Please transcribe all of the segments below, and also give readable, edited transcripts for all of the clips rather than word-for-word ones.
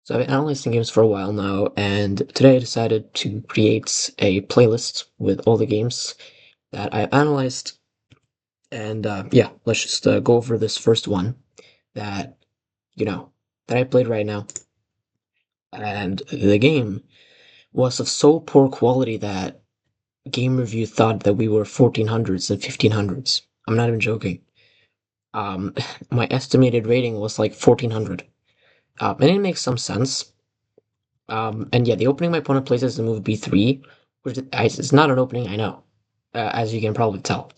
So I've been analyzing games for a while now, and today I decided to create a playlist with all the games that I've analyzed. And yeah, let's just go over this first one that, you know, that I played right now. And the game was of so poor quality that Game Review thought that we were 1400s and 1500s. I'm not even joking. Um, my estimated rating was like 1400. And it makes some sense. And yeah, the opening my opponent plays is the move b3, which is not an opening, I know, as you can probably tell.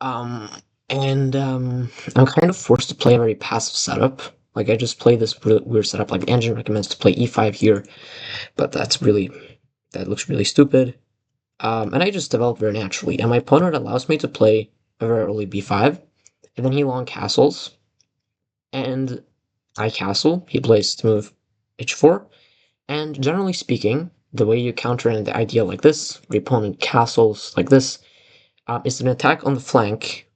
Um, and I'm kind of forced to play a very passive setup. Like, I just play this weird setup. Like, the engine recommends to play e5 here, but that looks really stupid. And I just develop very naturally. And my opponent allows me to play a very early b5, and then he long castles, and I castle. He plays the move h4, and generally speaking, the way you counter an idea like this, where your opponent castles like this, is an attack on the flank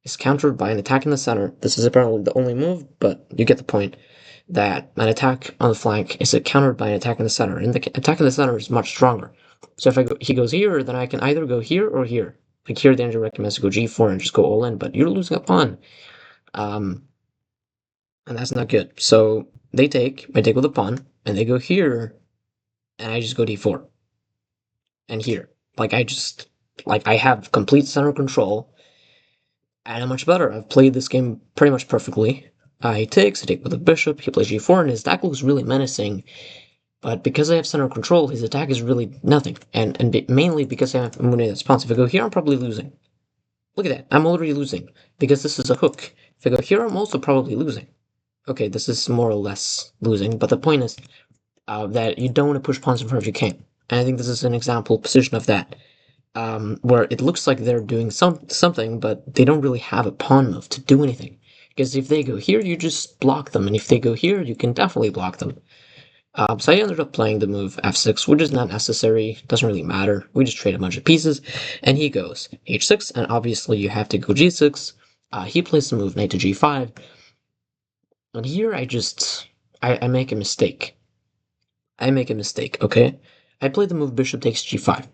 is countered by an attack in the center. This is apparently the only move, but you get the point that an attack on the flank is countered by an attack in the center, and the attack in the center is much stronger. So if he goes here, then I can either go here or here. Like here, the engine recommends to go g4 and just go all in, but you're losing a pawn, um, and that's not good. So I take with a pawn, and they go here, and I just go d4. And here, I have complete center control, and I'm much better. I've played this game pretty much perfectly. He takes, I take with a bishop, he plays g4, and his attack looks really menacing. But because I have center control, his attack is really nothing. And mainly because I have Mune response. If I go here, I'm probably losing. Look at that, I'm already losing. Because this is a hook. If I go here, I'm also probably losing. Okay, this is more or less losing, but the point is that you don't want to push pawns in front if you can. And I think this is an example position of that. Where it looks like they're doing something, but they don't really have a pawn move to do anything. Because if they go here, you just block them, and if they go here, you can definitely block them. So I ended up playing the move f6, which is not necessary, doesn't really matter. We just trade a bunch of pieces, and he goes h6, and obviously you have to go g6. He plays the move knight to g5, and here I make a mistake. Okay? I play the move bishop takes g5.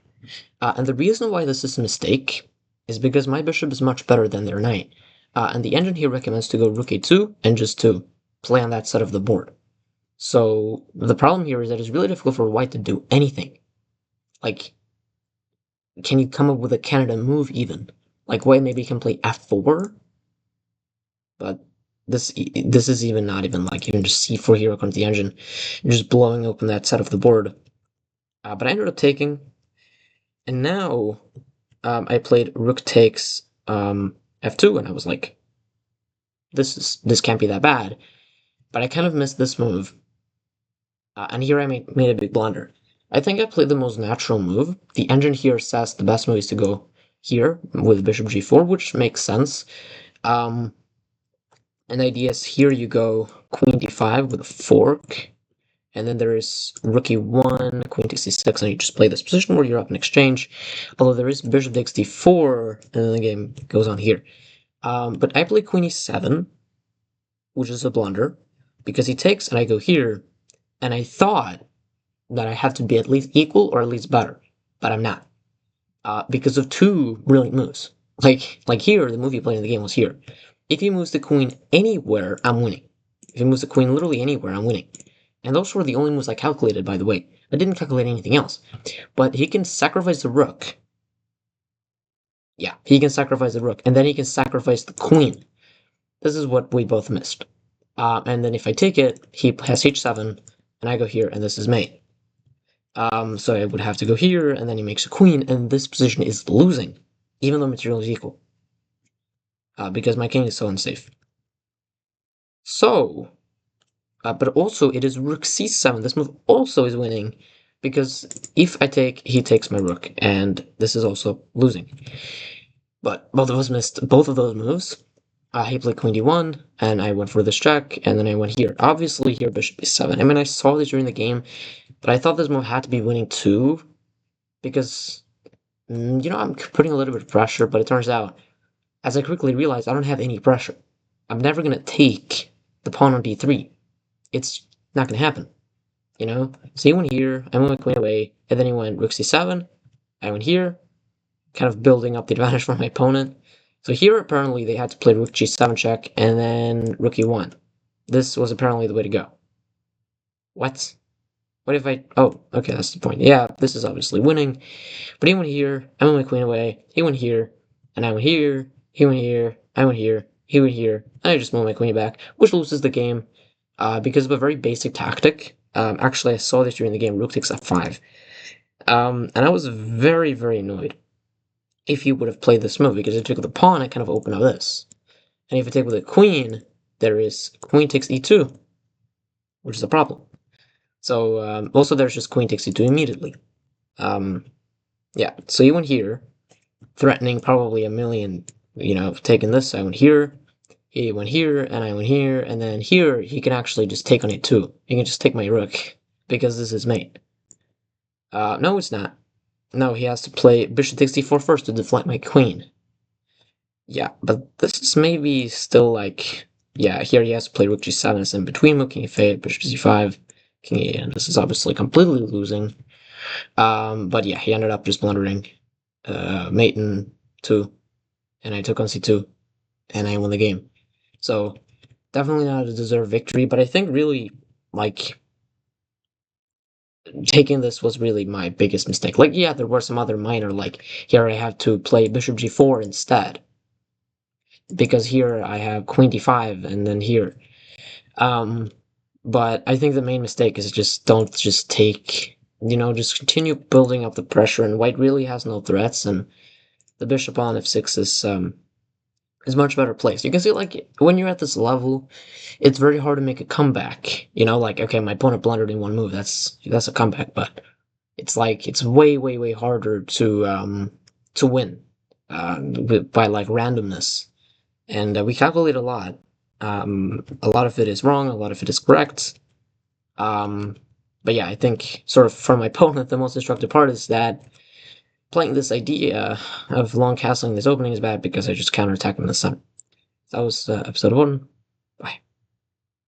And the reason why this is a mistake is because my bishop is much better than their knight. And the engine here recommends to go rook a2 and just to play on that side of the board. So the problem here is that it's really difficult for white to do anything. Like, can you come up with a candidate move even? Like, white maybe can play f4, but this is even not even like even just c4 here according to the engine. You're just blowing open that side of the board. But I ended up taking, and now I played rook takes f2, and I was like, this can't be that bad. But I kind of missed this move, and here I made a big blunder. I think I played the most natural move. The engine here says the best move is to go here with bishop g4, which makes sense. And the idea is here you go queen d5 with a fork, and then there is rook e1, queen takes c6, and you just play this position where you're up in exchange. Although there is bishop takes d4, and then the game goes on here. But I play queen e7, which is a blunder, because he takes and I go here, and I thought that I have to be at least equal or at least better, but I'm not, because of two brilliant moves. Like here, the move he played in the game was here. If he moves the queen anywhere, I'm winning. If he moves the queen literally anywhere, I'm winning. And those were the only moves I calculated, by the way. I didn't calculate anything else. But he can sacrifice the rook. Yeah, he can sacrifice the rook, and then he can sacrifice the queen. This is what we both missed. And then if I take it, he has h7, and I go here, and this is mate. So I would have to go here, and then he makes a queen, and this position is losing, even though material is equal. Because my king is so unsafe. So, but also it is rook c7. This move also is winning, because if I take, he takes my rook, and this is also losing. But both of us missed both of those moves. He played queen d1, and I went for this check, and then I went here. Obviously here bishop e7. I mean, I saw this during the game, but I thought this move had to be winning too, because, I'm putting a little bit of pressure, but it turns out, as I quickly realized, I don't have any pressure. I'm never going to take the pawn on d3. It's Not gonna happen, you know? So he went here, I moved my queen away, and then he went rook c7, I went here, kind of building up the advantage for my opponent. So here, apparently, they had to play rook g7 check, and then rook e1. This was apparently the way to go. What? What if I... Oh, okay, that's the point. Yeah, this is obviously winning. But he went here, I moved my queen away, he went here, and I went here, he went here, I went here, he went here, and I just moved my queen back, which loses the game because of a very basic tactic. Actually, I saw this during the game, rook takes f5. And I was very, very annoyed if he would have played this move, because if I took the pawn, I kind of open up this. And if I take with the queen, there is queen takes e2, which is a problem. So also there's just queen takes e2 immediately. Yeah, so he went here, threatening probably a million, taking this. I went here, he went here, and I went here, and then here he can actually just take on it too. He can just take my rook, because this is mate. No, it's not. No, he has to play bishop takes d4 first to deflect my queen. Yeah, but this is maybe still like... Yeah, here he has to play rook g7, it's in between rook, king e8, bishop c5, king e8, and this is obviously completely losing. But yeah, he ended up just blundering mate in 2, and I took on c2, and I won the game. So, definitely not a deserved victory, but I think really, like, taking this was really my biggest mistake. Like, yeah, there were some other minor, like, here I have to play bishop g4 instead, because here I have queen d5, and then here. But I think the main mistake is just don't just take, just continue building up the pressure, and white really has no threats, and the bishop on f6 is much better placed. You can see, like, when you're at this level, it's very hard to make a comeback. Like, okay, my opponent blundered in one move, that's a comeback, but it's like, it's way, way, way harder to win by, like, randomness. And we calculate a lot. A lot of it is wrong, a lot of it is correct. But yeah, I think sort of for my opponent, the most destructive part is that playing this idea of long castling this opening is bad because I just counterattack in the center. That was episode 1. Bye.